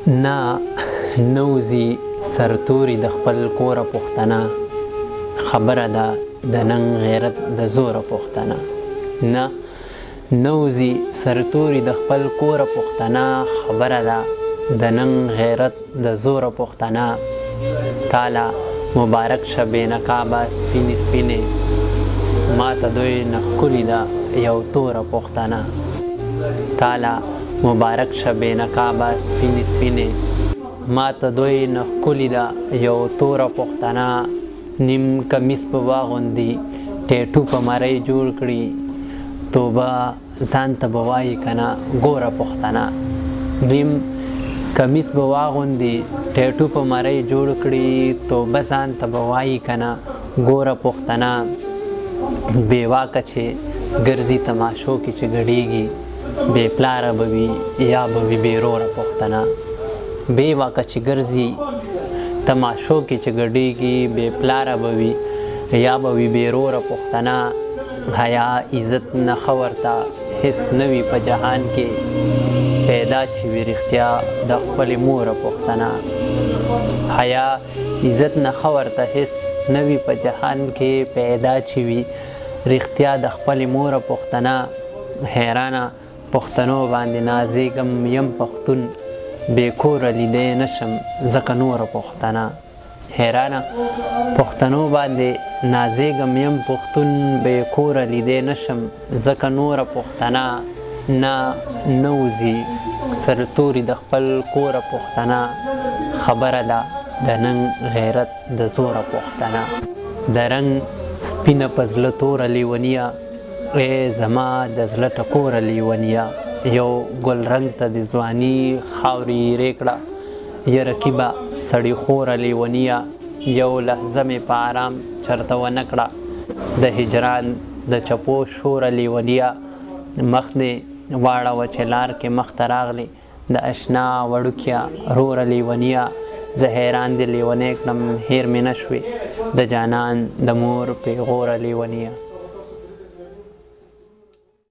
نه نوځي سرتوري د خپل کوره پښتنه، خبره ده د نن غیرت د زوره پښتنه. نه نوځي سرتوري د خپل کوره پښتنه، خبره ده د نن غیرت د زوره پښتنه. تاله مبارک شه بې نقابه سپینې سپینې، ماته دوی نه ښکلې ده یو توره پښتنه. تاله مبارک شه بې نقابه سپینې سپینې، ماته دوی نه ښکلې ده یو توره پښتنه. نیم کمیس په واغوندي ټیټو په مرۍ جوړ کړي، توبه ځان ته به وایي که نه ګوره پښتنه. نیم کمیس به واغوندي ټیټو په مرۍ جوړ کړي، توبه ځان ته به وایي که نه ګوره پښتنه. بې واکه چې ګرځي تماشو کې چې ګډېږي، بې پلاره به وي یا به وي بې روره پښتنه. بې واکه چې ګرځي تماشو کې چې ګډېږي، بې پلاره به وي یا به وي بې روره پښتنه. حیا عزت نه ښه ورته هېڅ نه وي په جهان کې، پیدا چې وي رښتیا د خپلې موره پښتنه. حیا عزت نه ښه ورته هېڅ نه وي په جهان کې، پیدا چې وي رښتیا د خپلې موره پښتنه. حیرانه پښتنو باندې نازېږم یم پښتون، بې کوره لیدی نشم ځکه نوره پښتنه. حیرانه پښتنو باندې نازېږم یم پښتون، بې کوره لیدی نشم ځکه نوره پښتنه. نه نوځي سرتوري د خپل کوره پښتنه، خبره ده د نن غیرت د زوره پښتنه. د رنګ سپینه په زړه توره لیونیه، ای زما د زړه ټکوره لیونیه. یو ګل رنګ ته د ځواني خاورې ایرې کړه، یا رقیبه سړي خوره لیونیه. یو لحظه مې په آرام چرته ونه کړه، د هجران د چپو شوره لیونیه. مخ دې واړوه چې لار کې مخته راغلې، د اشنا وړوکیه روره لیونیه. زه حیران دې لیونی کړم هیر مې نه شوې، د جانان د مور پیغوره لیونیه.